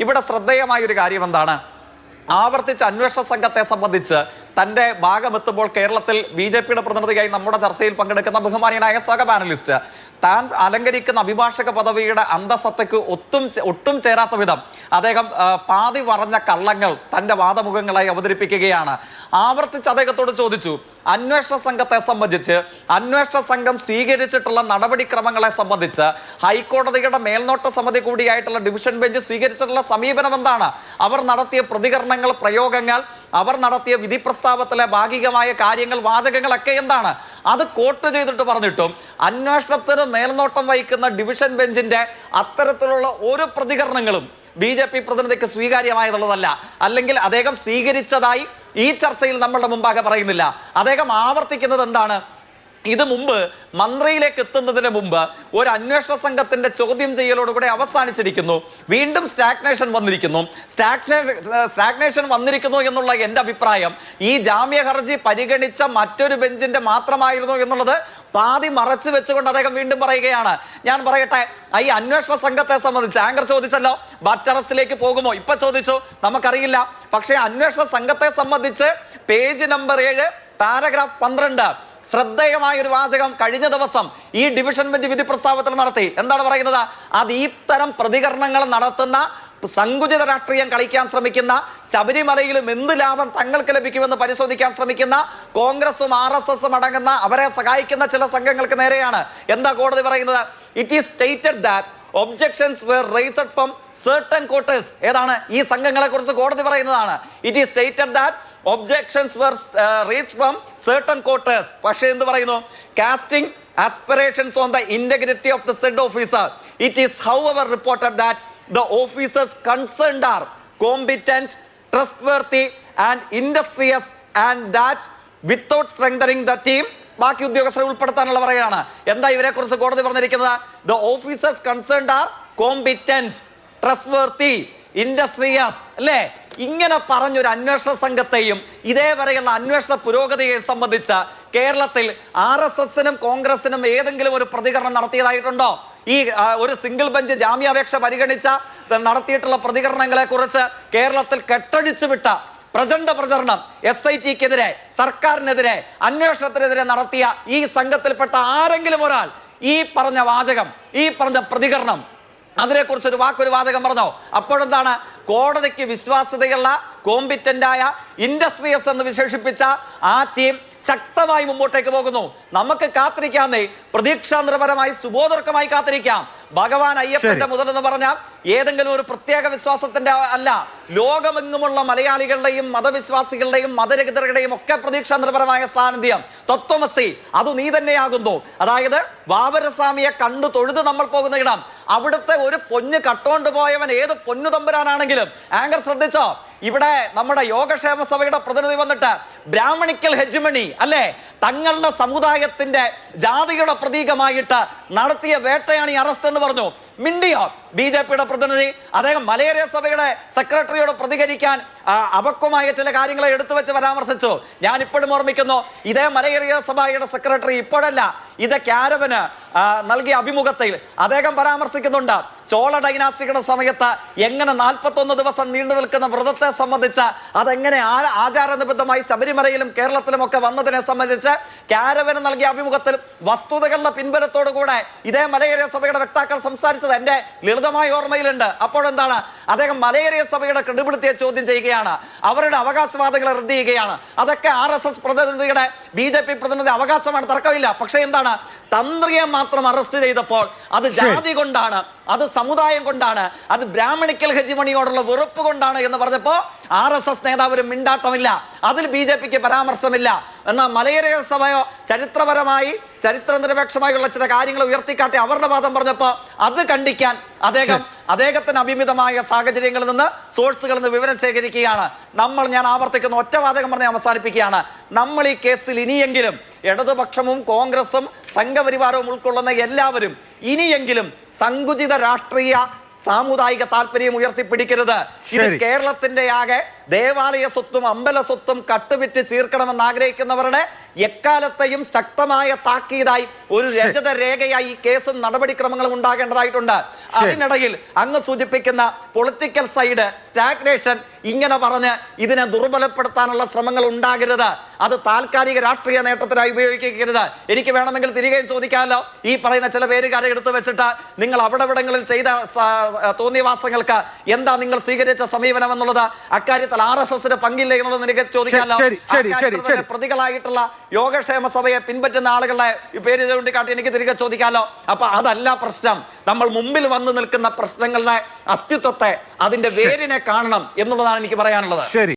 ഇവിടെ ശ്രദ്ധേയമായ ഒരു കാര്യം എന്താണ്? ആവർത്തിച്ച് അന്വേഷണ സംഘത്തെ സംബന്ധിച്ച് തന്റെ ഭാഗമെത്തുമ്പോൾ കേരളത്തിൽ BJP-യുടെ പ്രതിനിധിയായി നമ്മുടെ ചർച്ചയിൽ പങ്കെടുക്കുന്ന ബഹുമാനീയനായ സഹ പാനലിസ്റ്റ് താൻ അലങ്കരിക്കുന്ന അഭിഭാഷക പദവിയുടെ അന്തസത്തയ്ക്ക് ഒട്ടും ചേരാത്ത വിധം അദ്ദേഹം പാതി പറഞ്ഞ കള്ളങ്ങൾ തന്റെ വാദമുഖങ്ങളായി അവതരിപ്പിക്കുകയാണ്. ആവർത്തിച്ച് അദ്ദേഹത്തോട് ചോദിച്ചു, അന്വേഷണ സംഘത്തെ സംബന്ധിച്ച് അന്വേഷണ സംഘം സ്വീകരിച്ചിട്ടുള്ള നടപടിക്രമങ്ങളെ സംബന്ധിച്ച് ഹൈക്കോടതിയുടെ മേൽനോട്ട സമിതി കൂടിയായിട്ടുള്ള ഡിവിഷൻ ബെഞ്ച് സ്വീകരിച്ചിട്ടുള്ള സമീപനം എന്താണ്? അവർ നടത്തിയ പ്രതികരണങ്ങൾ, പ്രയോഗങ്ങൾ, അവർ നടത്തിയ വിധി പ്രസ്താവത്തിലെ ഭാഗികമായ കാര്യങ്ങൾ, വാചകങ്ങളൊക്കെ എന്താണ്? അത് കോട്ട് ചെയ്തിട്ട് പറഞ്ഞിട്ടും അന്വേഷണത്തിന് മേൽനോട്ടം വഹിക്കുന്ന ഡിവിഷൻ ബെഞ്ചിന്റെ അത്തരത്തിലുള്ള ഒരു പ്രതികരണങ്ങളും BJP പ്രതിനിധിക്ക് സ്വീകാര്യമായതുള്ളതല്ല. അല്ലെങ്കിൽ അദ്ദേഹം സ്വീകരിച്ചതായി ഈ ചർച്ചയിൽ നമ്മളുടെ മുമ്പാകെ പറയുന്നില്ല. അദ്ദേഹം ആവർത്തിക്കുന്നത് എന്താണ്? ഇത് മുമ്പ് മന്ത്രിയിലേക്ക് എത്തുന്നതിന് മുമ്പ് ഒരു അന്വേഷണ സംഘത്തിന്റെ ചോദ്യം ചെയ്യലോടുകൂടെ അവസാനിച്ചിരിക്കുന്നു. വീണ്ടും സ്റ്റാഗ്നേഷൻ വന്നിരിക്കുന്നു എന്നുള്ള എൻ്റെ അഭിപ്രായം ഈ ജാമ്യ ഹർജി പരിഗണിച്ച മറ്റൊരു ബെഞ്ചിന്റെ മാത്രമായിരുന്നു എന്നുള്ളത് പാതി മറച്ചു വെച്ചുകൊണ്ട് അദ്ദേഹം വീണ്ടും പറയുകയാണ്. ഞാൻ പറയട്ടെ, ഈ അന്വേഷണ സംഘത്തെ സംബന്ധിച്ച് ആങ്കർ ചോദിച്ചല്ലോ, ബാറ്റ് അറസ്റ്റിലേക്ക് പോകുമോ? ഇപ്പൊ ചോദിച്ചു, നമുക്കറിയില്ല. പക്ഷേ അന്വേഷണ സംഘത്തെ സംബന്ധിച്ച് പേജ് നമ്പർ 7 പാരഗ്രാഫ് 12 ശ്രദ്ധേയമായ ഒരു വാചകം കഴിഞ്ഞ ദിവസം ഈ ഡിവിഷൻ ബെഞ്ച് വിധി പ്രസ്താവത്തിൽ നടത്തി. എന്താണ് പറയുന്നത്? അത് ഈ തരം പ്രതികരണങ്ങൾ നടത്തുന്ന, സങ്കുചിത രാഷ്ട്രീയം കളിക്കാൻ ശ്രമിക്കുന്ന, ശബരിമലയിലും എന്ത് ലാഭം തങ്ങൾക്ക് ലഭിക്കുമെന്ന് പരിശോധിക്കാൻ ശ്രമിക്കുന്ന കോൺഗ്രസും RSSും അടങ്ങുന്ന അവരെ സഹായിക്കുന്ന ചില സംഘങ്ങൾക്ക് നേരെയാണ്. എന്താ കോടതി പറയുന്നത്? It is stated that objections were raised from certain quarters. ഏതാണ് ഈ സംഘങ്ങളെ കുറിച്ച് കോടതി പറയുന്നതാണ്. It is stated that objections were raised from certain quarters. പക്ഷേ എന്ത് പറയുന്നു? casting aspirations on the integrity of the said officer. It is however reported that the officers concerned are competent, trustworthy and industrious, and that without strengthening the team ബാക്കി ഉദ്യോഗസ്ഥരെ ഉൾപ്പെടുത്താനുള്ള പറയുകയാണ്. എന്താ ഇവരെ കുറിച്ച് കോടതി പറഞ്ഞിരിക്കുന്നത്? The officers concerned are competent, trustworthy, industrious. അല്ലേ? ഇങ്ങനെ പറഞ്ഞൊരു അന്വേഷണ സംഘത്തെയും ഇതേവരെയുള്ള അന്വേഷണ പുരോഗതിയെ സംബന്ധിച്ച് കേരളത്തിൽ RSSനും കോൺഗ്രസിനും ഏതെങ്കിലും ഒരു പ്രതികരണം നടത്തിയതായിട്ടുണ്ടോ? ഈ ഒരു സിംഗിൾ ബെഞ്ച് ജാമ്യാപേക്ഷ പരിഗണിച്ച നടത്തിയിട്ടുള്ള പ്രതികരണങ്ങളെ കുറിച്ച് കേരളത്തിൽ കെട്ടടിച്ചു വിട്ട പ്രചരണം SITക്കെതിരെ, സർക്കാരിനെതിരെ, അന്വേഷണത്തിനെതിരെ നടത്തിയ ഈ സംഘത്തിൽപ്പെട്ട ആരെങ്കിലും ഒരാൾ ഈ പറഞ്ഞ വാചകം, ഈ പറഞ്ഞ പ്രതികരണം, അതിനെക്കുറിച്ച് ഒരു വാചകം പറഞ്ഞോ? അപ്പോഴെന്താണ്? കോടതിക്ക് വിശ്വാസ്യതയുള്ള, കോമ്പിറ്റന്റായ, ഇൻഡസ്ട്രിയസ് എന്ന് വിശേഷിപ്പിച്ച ആ ടീം ശക്തമായി മുമ്പോട്ടേക്ക് പോകുന്നു. നമുക്ക് കാത്തിരിക്കാന്നേ, പ്രതീക്ഷാനിർഭരമായി സുബോധർക്കമായി കാത്തിരിക്കാം. ഭഗവാൻ അയ്യപ്പന്റെ മുതൽ എന്ന് പറഞ്ഞാൽ ഏതെങ്കിലും ഒരു പ്രത്യേക വിശ്വാസത്തിന്റെ അല്ല, ലോകമെങ്ങുമുള്ള മലയാളികളുടെയും മതവിശ്വാസികളുടെയും മതരഹിതരുടെയും ഒക്കെ പ്രതീക്ഷാ നിർഭരമായ സാന്നിധ്യം തത്വമസി, അത് നീ തന്നെയാകുന്നു. അതായത് വാവരസ്വാമിയെ കണ്ടു തൊഴുത് നമ്മൾ പോകുന്ന ഇടം, അവിടുത്തെ ഒരു പൊന്ന് കട്ടോണ്ട് പോയവൻ ഏത് പൊന്നു തമ്പുരാനാണെങ്കിലും. ആങ്കർ ശ്രദ്ധിച്ചോ? ഇവിടെ നമ്മുടെ യോഗക്ഷേമ സഭയുടെ പ്രതിനിധി വന്നിട്ട് ബ്രാഹ്മണിക്കൽ ഹെജുമണി അല്ലേ, തങ്ങളുടെ സമുദായത്തിന്റെ ജാതിയുടെ പ്രതീകമായിട്ട് നടത്തിയ വേട്ടയാണ് ഈ അറസ്റ്റ് എന്ന് പറഞ്ഞു. മിണ്ടിയോ BJP-യുടെ പ്രതിനിധി? അദ്ദേഹം മലയേറിയ സഭയുടെ സെക്രട്ടറിയോട് പ്രതികരിക്കാൻ അപക്വമായ ചില കാര്യങ്ങളെ എടുത്തു വെച്ച് പരാമർശിച്ചു. ഞാൻ ഇപ്പോഴും ഓർമ്മിക്കുന്നു, ഇതേ മലയേറിയ സഭയുടെ സെക്രട്ടറി ഇപ്പോഴല്ല, ഇത് ക്യാരവന് നൽകിയ അഭിമുഖത്തിൽ അദ്ദേഹം പരാമർശിക്കുന്നുണ്ട്. ചോള ഡൈനാസ്റ്റിയുടെ സമയത്ത് എങ്ങനെ 41 ദിവസം നീണ്ടു നിൽക്കുന്ന വ്രതത്തെ സംബന്ധിച്ച്, അതെങ്ങനെ ആചാരനിബദ്ധമായി ശബരിമലയിലും കേരളത്തിലും ഒക്കെ വന്നതിനെ സംബന്ധിച്ച് ക്യാരവന് നൽകിയ അഭിമുഖത്തിൽ വസ്തുതകളുടെ പിൻബലത്തോടുകൂടെ ഇതേ മലയേറിയ സഭയുടെ വക്താക്കൾ സംസാരിച്ചത് എന്റെ ലളിതമായ ഓർമ്മയിലുണ്ട്. അപ്പോഴെന്താണ്? അദ്ദേഹം മലയേറിയ സഭയുടെ ക്രെഡിബിലിറ്റിയെ ചോദ്യം ചെയ്യുകയാണ്, അവരുടെ അവകാശവാദങ്ങളെ റദ്ദ് ചെയ്യുകയാണ്. അതൊക്കെ RSS പ്രതിനിധിയുടെ, BJP പ്രതിനിധി അവകാശമാണ്, തർക്കമില്ല. പക്ഷേ എന്താണ്? തന്ത്രിയെ മാത്രം അറസ്റ്റ് ചെയ്തപ്പോൾ അത് ജാതി കൊണ്ടാണ്, അത് സമുദായം കൊണ്ടാണ്, അത് ബ്രാഹ്മണിക്കൽ ഹെജിമണിയോടുള്ള വെറുപ്പ് കൊണ്ടാണ് എന്ന് പറഞ്ഞപ്പോൾ RSS നേതാവ് ഒരു മിണ്ടാട്ടമില്ല, അതിൽ BJPക്ക് പരാമർശമില്ല. എന്നാൽ മലയേറിയ സഭയോ ചരിത്രപരമായി, ചരിത്രനിരപേക്ഷമായുള്ള ചില കാര്യങ്ങൾ ഉയർത്തിക്കാട്ടി അവരുടെ വാദം പറഞ്ഞപ്പോൾ അത് കണ്ടിക്കാൻ അദ്ദേഹത്തിന് അഭിമിതമായ സാഹചര്യങ്ങളിൽ നിന്ന്, സോഴ്സുകളിൽ നിന്ന് വിവരം ശേഖരിക്കുകയാണ്. ഞാൻ ആവർത്തിക്കുന്ന ഒറ്റ വാചകം പറഞ്ഞ് അവസാനിപ്പിക്കുകയാണ്. നമ്മൾ ഈ കേസിൽ ഇനിയെങ്കിലും ഇടതുപക്ഷവും കോൺഗ്രസും സംഘപരിവാരവും ഉൾക്കൊള്ളുന്ന എല്ലാവരും ഇനിയെങ്കിലും സങ്കുചിത രാഷ്ട്രീയ സാമുദായിക താല്പര്യം ഉയർത്തിപ്പിടിക്കരുത്. ഇത് കേരളത്തിന്റെ ആകെ ദേവാലയ സ്വത്തും അമ്പല സ്വത്തും കട്ടുവിറ്റ് ചീർക്കണമെന്ന് ആഗ്രഹിക്കുന്നവരുടെ എക്കാലത്തെയും ശക്തമായ താക്കീതായി ഒരു രജത രേഖയായി ഈ കേസും നടപടിക്രമങ്ങളും ഉണ്ടാകേണ്ടതായിട്ടുണ്ട്. അതിനിടയിൽ അങ്ങ് സൂചിപ്പിക്കുന്ന പൊളിറ്റിക്കൽ സൈഡ് സ്റ്റാഗ്നേഷൻ ഇങ്ങനെ പറഞ്ഞ് ഇതിനെ ദുർബലപ്പെടുത്താനുള്ള ശ്രമങ്ങൾ ഉണ്ടാകരുത്. അത് താൽക്കാലിക രാഷ്ട്രീയ നേട്ടത്തിനായി ഉപയോഗിക്കരുത്. എനിക്ക് വേണമെങ്കിൽ തിരികെ ചോദിക്കാമല്ലോ, ഈ പറയുന്ന ചില പേരുകാരെ എടുത്തു വെച്ചിട്ട് നിങ്ങൾ അവിടെവിടങ്ങളിൽ ചെയ്ത തോന്നിയവാസങ്ങൾക്ക് എന്താ നിങ്ങൾ സ്വീകരിച്ച സമീപനം എന്നുള്ളത്, അക്കാര്യത്തിൽ RSS പങ്കില്ല എന്നുള്ളത് നിനക്ക് ചോദിക്കാമല്ലോ. പ്രതികളായിട്ടുള്ള യോഗക്ഷേമ സഭയെ പിൻപറ്റുന്ന ആളുകളുടെ പേര് ചൂണ്ടിക്കാട്ടി എനിക്ക് തിരികെ ചോദിക്കാമല്ലോ. അപ്പൊ അതല്ല പ്രശ്നം. നമ്മൾ മുമ്പിൽ വന്നു നിൽക്കുന്ന പ്രശ്നങ്ങളുടെ അസ്തിത്വത്തെ, അതിന്റെ വേരിനെ കാണണം എന്നുള്ളതാണ് എനിക്ക് പറയാനുള്ളത്.